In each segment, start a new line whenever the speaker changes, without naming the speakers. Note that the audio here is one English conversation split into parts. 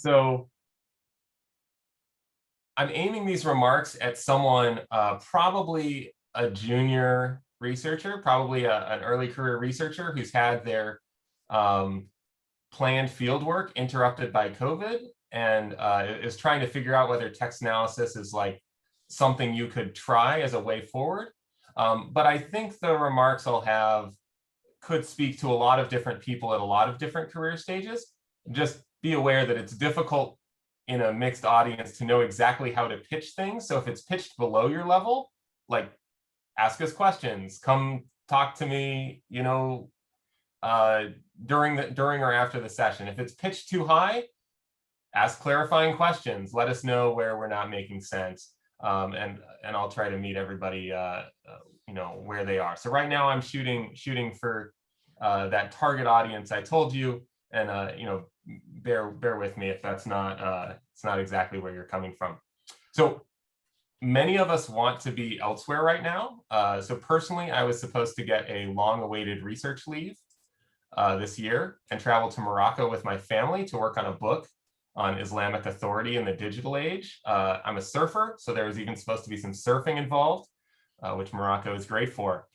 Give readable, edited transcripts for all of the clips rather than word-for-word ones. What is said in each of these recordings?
So I'm aiming these remarks at someone, probably a junior researcher, probably an early career researcher who's had their planned fieldwork interrupted by COVID and is trying to figure out whether text analysis is like something you could try as a way forward. But I think the remarks I'll have could speak to a lot of different people at a lot of different career stages. Just be aware that it's difficult in a mixed audience to know exactly how to pitch things. So if it's pitched below your level, like ask us questions, come talk to me, you know, during or after the session. If it's pitched too high, ask clarifying questions. Let us know where we're not making sense, and I'll try to meet everybody, you know, where they are. So right now I'm shooting for that target audience I told you, and you know, bear with me if that's not it's not exactly where you're coming from. So many of us want to be elsewhere right now. So personally, I was supposed to get a long-awaited research leave this year and travel to Morocco with my family to work on a book on Islamic authority in the digital age. I'm a surfer, so there was even supposed to be some surfing involved, which Morocco is great for.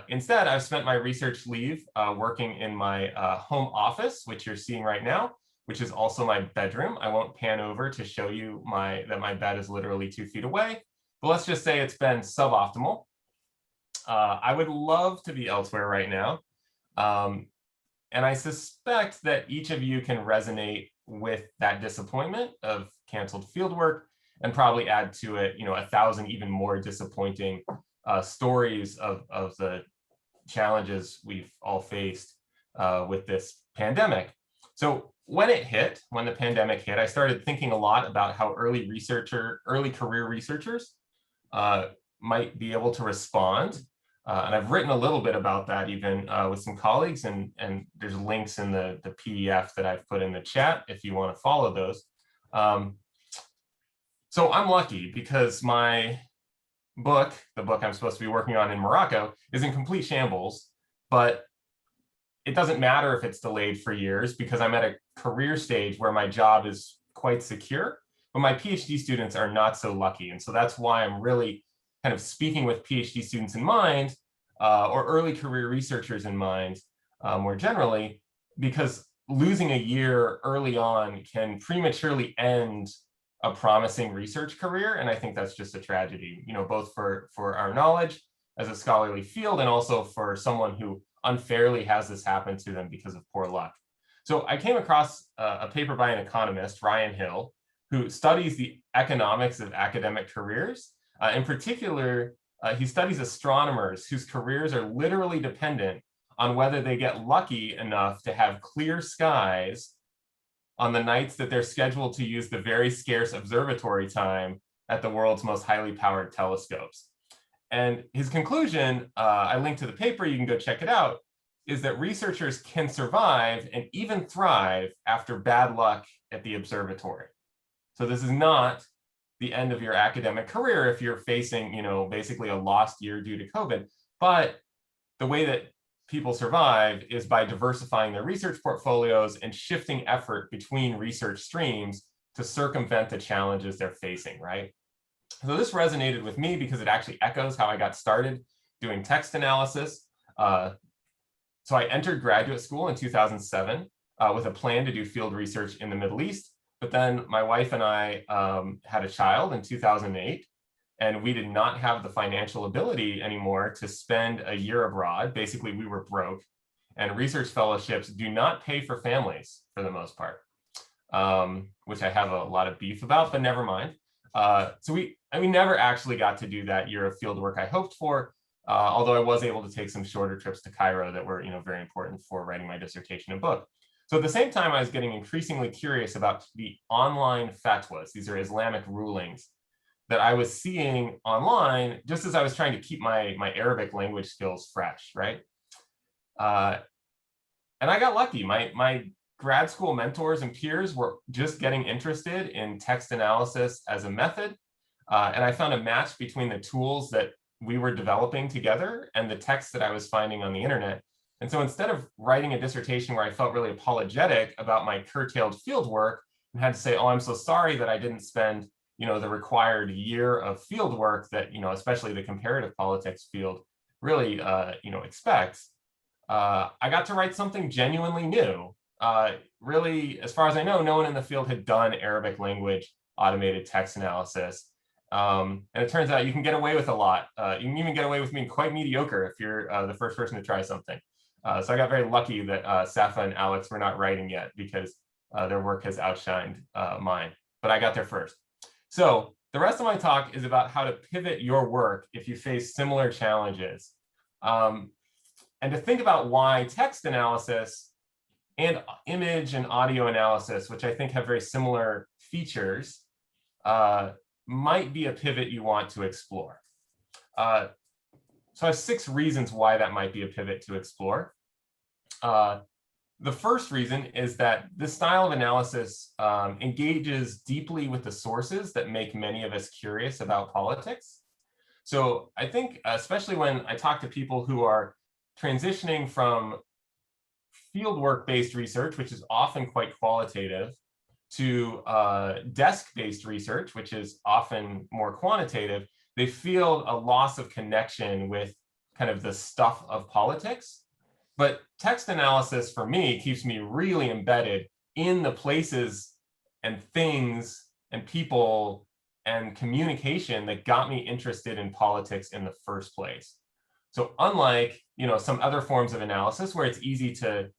Instead, I've spent my research leave working in my home office, which you're seeing right now, which is also my bedroom. I won't pan over to show you that my bed is literally 2 feet away, but let's just say it's been suboptimal. I would love to be elsewhere right now. And I suspect that each of you can resonate with that disappointment of canceled fieldwork and probably add to it, you know, 1,000 even more disappointing stories of the challenges we've all faced with this pandemic. So when the pandemic hit, I started thinking a lot about how early career researchers might be able to respond. And I've written a little bit about that even with some colleagues, and there's links in the PDF that I've put in the chat if you want to follow those. So I'm lucky because my book, the book I'm supposed to be working on in Morocco, is in complete shambles, but it doesn't matter if it's delayed for years because I'm at a career stage where my job is quite secure, but my PhD students are not so lucky. And so that's why I'm really kind of speaking with PhD students in mind, or early career researchers in mind, more generally, because losing a year early on can prematurely end a promising research career. And I think that's just a tragedy, you know, both for our knowledge as a scholarly field and also for someone who unfairly has this happen to them because of poor luck. So I came across a paper by an economist, Ryan Hill, who studies the economics of academic careers. In particular, he studies astronomers whose careers are literally dependent on whether they get lucky enough to have clear skies on the nights that they're scheduled to use the very scarce observatory time at the world's most highly powered telescopes. And his conclusion, I linked to the paper, you can go check it out, is that researchers can survive and even thrive after bad luck at the observatory. So this is not the end of your academic career if you're facing, you know, basically a lost year due to COVID. But the way that people survive is by diversifying their research portfolios and shifting effort between research streams to circumvent the challenges they're facing, right? So this resonated with me because it actually echoes how I got started doing text analysis. So I entered graduate school in 2007 with a plan to do field research in the Middle East. But then my wife and I had a child in 2008, and we did not have the financial ability anymore to spend a year abroad. Basically, we were broke, and research fellowships do not pay for families for the most part, which I have a lot of beef about, but never mind. So we never actually got to do that year of field work I hoped for, although I was able to take some shorter trips to Cairo that were, you know, very important for writing my dissertation and book. So at the same time, I was getting increasingly curious about the online fatwas. These are Islamic rulings that I was seeing online just as I was trying to keep my Arabic language skills fresh, right? And I got lucky. My grad school mentors and peers were just getting interested in text analysis as a method. And I found a match between the tools that we were developing together and the texts that I was finding on the internet. And so instead of writing a dissertation where I felt really apologetic about my curtailed field work, and had to say, oh, I'm so sorry that I didn't spend, the required year of field work that, especially the comparative politics field really, expects. I got to write something genuinely new. Really, as far as I know, no one in the field had done Arabic language automated text analysis. And it turns out you can get away with a lot. You can even get away with being quite mediocre if you're the first person to try something. So I got very lucky that Safa and Alex were not writing yet, because their work has outshined mine, but I got there first. So the rest of my talk is about how to pivot your work if you face similar challenges, and to think about why text analysis and image and audio analysis, which I think have very similar features, might be a pivot you want to explore. So I have 6 reasons why that might be a pivot to explore. The first reason is that this style of analysis engages deeply with the sources that make many of us curious about politics. So I think, especially when I talk to people who are transitioning from fieldwork-based research, which is often quite qualitative, to desk-based research, which is often more quantitative, they feel a loss of connection with kind of the stuff of politics. But text analysis, for me, keeps me really embedded in the places and things and people and communication that got me interested in politics in the first place. So unlike, some other forms of analysis where it's easy to,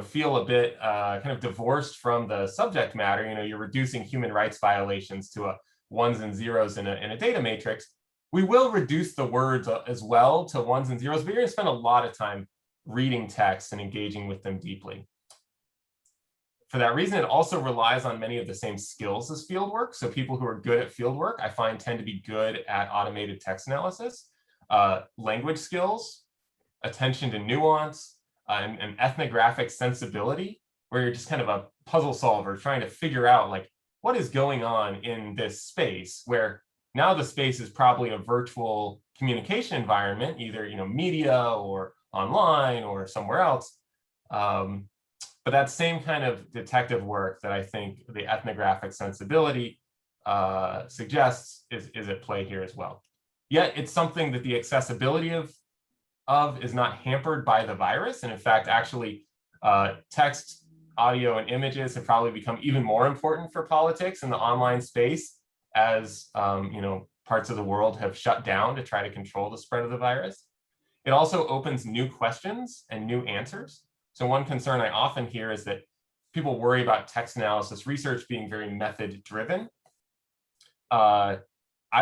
feel a bit kind of divorced from the subject matter, you're reducing human rights violations to ones and zeros in a data matrix, we will reduce the words as well to ones and zeros, but you're going to spend a lot of time reading text and engaging with them deeply. For that reason, it also relies on many of the same skills as fieldwork. So people who are good at fieldwork, I find, tend to be good at automated text analysis. Language skills, attention to nuance, and ethnographic sensibility, where you're just kind of a puzzle solver trying to figure out, like, what is going on in this space, where now the space is probably a virtual communication environment, either media or online or somewhere else. But that same kind of detective work that I think the ethnographic sensibility suggests is at play here as well. Yet it's something that the accessibility of is not hampered by the virus. And in fact, actually, text, audio, and images have probably become even more important for politics in the online space as parts of the world have shut down to try to control the spread of the virus. It also opens new questions and new answers. So one concern I often hear is that people worry about text analysis research being very method-driven. I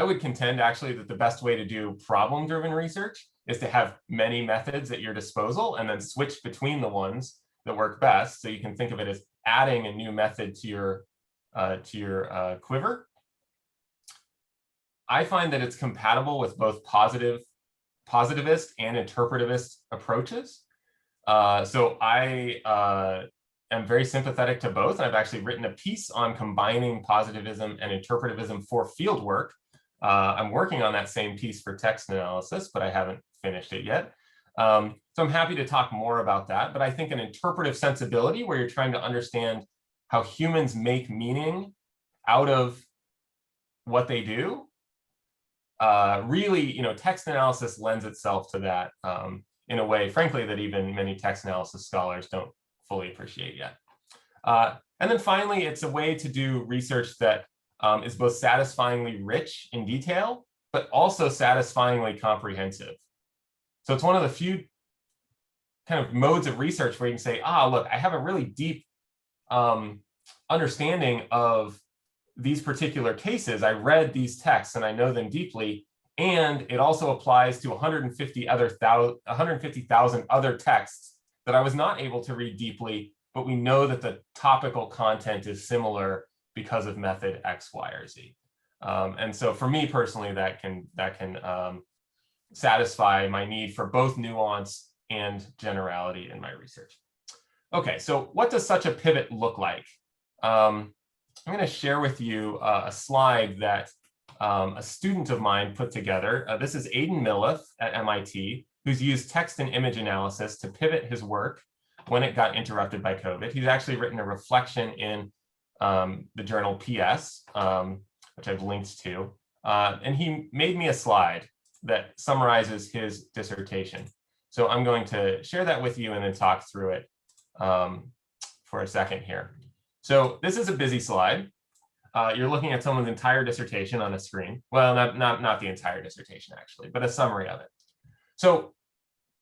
would contend actually that the best way to do problem-driven research is to have many methods at your disposal and then switch between the ones that work best. So you can think of it as adding a new method to your quiver. I find that it's compatible with both positivist and interpretivist approaches. So I am very sympathetic to both. And I've actually written a piece on combining positivism and interpretivism for fieldwork. I'm working on that same piece for text analysis, but I haven't finished it yet. So I'm happy to talk more about that. But I think an interpretive sensibility where you're trying to understand how humans make meaning out of what they do, really, text analysis lends itself to that in a way, frankly, that even many text analysis scholars don't fully appreciate yet. And then finally, it's a way to do research that is both satisfyingly rich in detail, but also satisfyingly comprehensive. So it's one of the few kind of modes of research where you can say, look, I have a really deep understanding of these particular cases. I read these texts and I know them deeply. And it also applies to 150,000 other texts that I was not able to read deeply, but we know that the topical content is similar because of method X, Y, or Z. And so for me personally, that can satisfy my need for both nuance and generality in my research. Okay, so what does such a pivot look like? I'm going to share with you a slide that a student of mine put together. This is Aidan Milleth at MIT, who's used text and image analysis to pivot his work when it got interrupted by COVID. He's actually written a reflection in the journal PS, which I've linked to, and he made me a slide that summarizes his dissertation. So I'm going to share that with you and then talk through it for a second here. So this is a busy slide. You're looking at someone's entire dissertation on a screen. Well, not the entire dissertation, actually, but a summary of it. So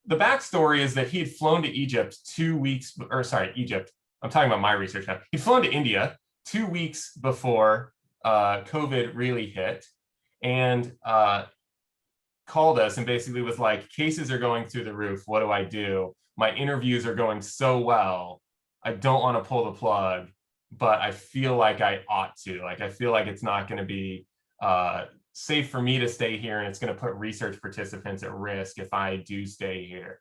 the backstory is that he had flown to Egypt 2 weeks, or sorry, Egypt. I'm talking about my research now. He'd flown to India 2 weeks before COVID really hit, and called us and basically was like, cases are going through the roof. What do I do? My interviews are going so well. I don't want to pull the plug, but I feel like I ought to. Like, I feel like it's not going to be safe for me to stay here, and it's going to put research participants at risk if I do stay here.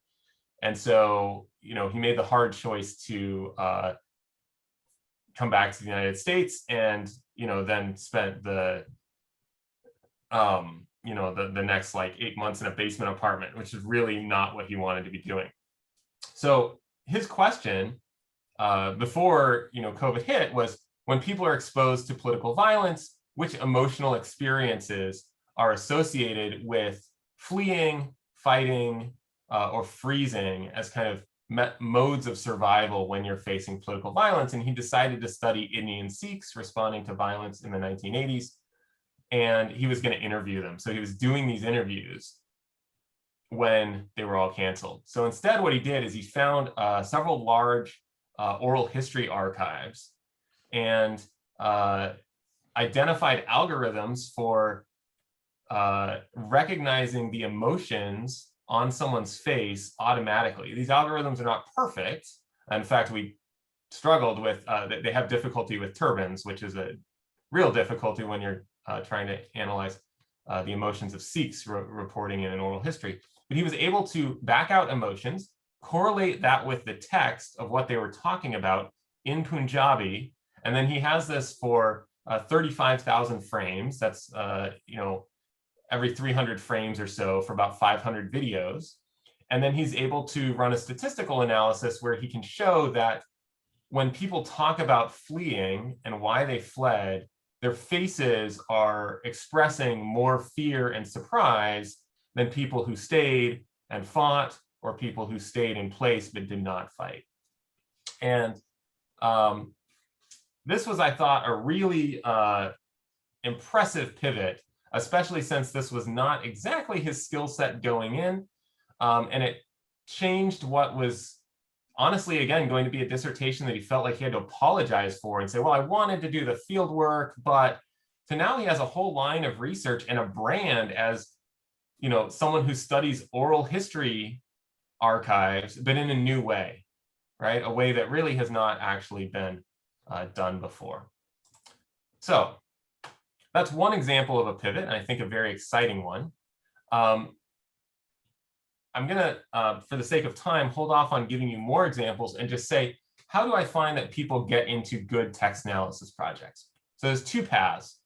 And so, you know, he made the hard choice to come back to the United States, and, you know, then spent the you know, the next like 8 months in a basement apartment, which is really not what he wanted to be doing. So his question before, you know, COVID hit was, when people are exposed to political violence, which emotional experiences are associated with fleeing, fighting, or freezing as kind of modes of survival when you're facing political violence? And he decided to study Indian Sikhs responding to violence in the 1980s. And he was going to interview them. So he was doing these interviews when they were all canceled. So instead, what he did is he found several large oral history archives and identified algorithms for recognizing the emotions on someone's face automatically. These algorithms are not perfect. In fact, we struggled with, they have difficulty with turbans, which is a real difficulty when you're trying to analyze the emotions of Sikhs reporting in an oral history. But he was able to back out emotions, correlate that with the text of what they were talking about in Punjabi, and then he has this for 35,000 frames. That's you know, every 300 frames or so for about 500 videos. And then he's able to run a statistical analysis where he can show that when people talk about fleeing and why they fled, their faces are expressing more fear and surprise than people who stayed and fought, or people who stayed in place but did not fight. And this was, I thought, a really impressive pivot, especially since this was not exactly his skill set going in. And it changed what was honestly, again, going to be a dissertation that he felt like he had to apologize for and say, well, I wanted to do the field work, but so now he has a whole line of research and a brand as, you know, someone who studies oral history archives, but in a new way, right? A way that really has not actually been done before. So that's one example of a pivot, and I think a very exciting one. I'm going to, for the sake of time, hold off on giving you more examples and just say, how do I find that people get into good text analysis projects? So there's two paths.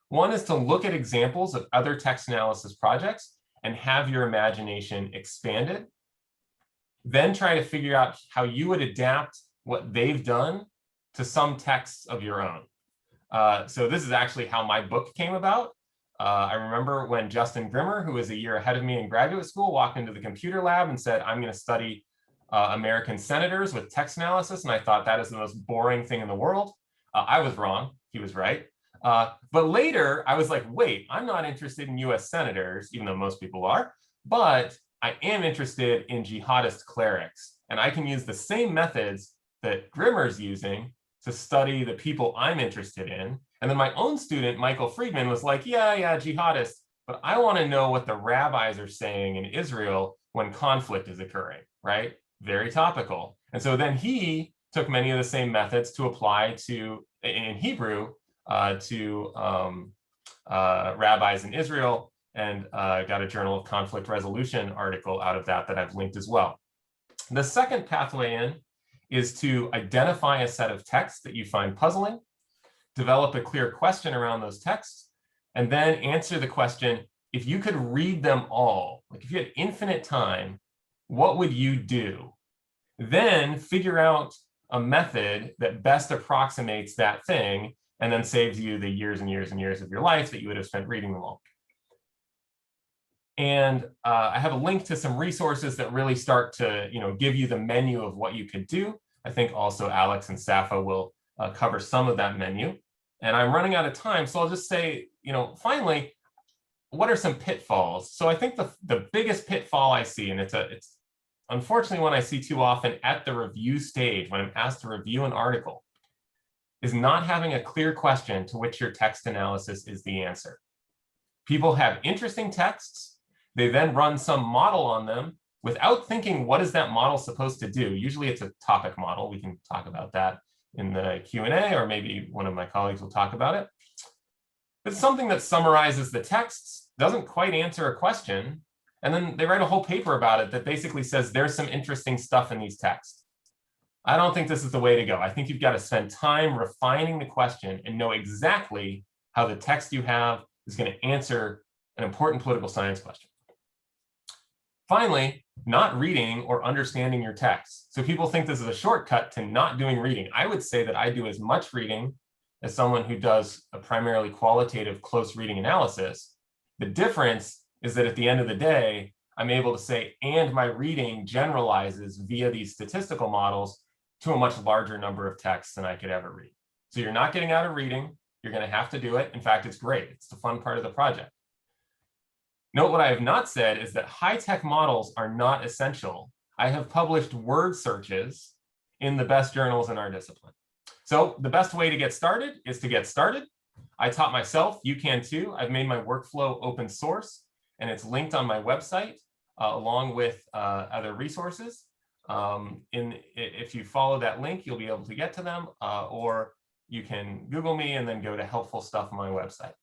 One is to look at examples of other text analysis projects and have your imagination expanded. Then try to figure out how you would adapt what they've done to some texts of your own. So this is actually how my book came about. I remember when Justin Grimmer, who was a year ahead of me in graduate school, walked into the computer lab and said, I'm going to study American senators with text analysis. And I thought that is the most boring thing in the world. I was wrong. He was right. But later, I was like, wait, I'm not interested in US senators, even though most people are, but I am interested in jihadist clerics. And I can use the same methods that Grimmer's using to study the people I'm interested in. And then my own student, Michael Friedman, was like, yeah, jihadists, but I want to know what the rabbis are saying in Israel when conflict is occurring, right? Very topical. And so then he took many of the same methods to apply to, in Hebrew, to rabbis in Israel, and got a Journal of Conflict Resolution article out of that I've linked as well. The second pathway in is to identify a set of texts that you find puzzling, develop a clear question around those texts, and then answer the question, if you could read them all, like if you had infinite time, what would you do? Then figure out a method that best approximates that thing and then saves you the years and years and years of your life that you would have spent reading them all. And I have a link to some resources that really start to, give you the menu of what you could do. I think also Alex and Safa will cover some of that menu. And I'm running out of time, so I'll just say, finally, what are some pitfalls? So I think the biggest pitfall I see, and it's unfortunately one I see too often at the review stage when I'm asked to review an article, is not having a clear question to which your text analysis is the answer. People have interesting texts. They then run some model on them without thinking, what is that model supposed to do? Usually it's a topic model. We can talk about that in the Q&A, or maybe one of my colleagues will talk about it. It's something that summarizes the texts, doesn't quite answer a question, and then they write a whole paper about it that basically says there's some interesting stuff in these texts. I don't think this is the way to go. I think you've got to spend time refining the question and know exactly how the text you have is going to answer an important political science question. Finally, not reading or understanding your text. So people think this is a shortcut to not doing reading. I would say that I do as much reading as someone who does a primarily qualitative close reading analysis. The difference is that at the end of the day, I'm able to say, and my reading generalizes via these statistical models to a much larger number of texts than I could ever read. So you're not getting out of reading. You're going to have to do it. In fact, it's great. It's the fun part of the project. Note what I have not said is that high-tech models are not essential. I have published word searches in the best journals in our discipline. So the best way to get started is to get started. I taught myself, you can too. I've made my workflow open source, and it's linked on my website along with other resources. If you follow that link, you'll be able to get to them, or you can Google me and then go to helpful stuff on my website.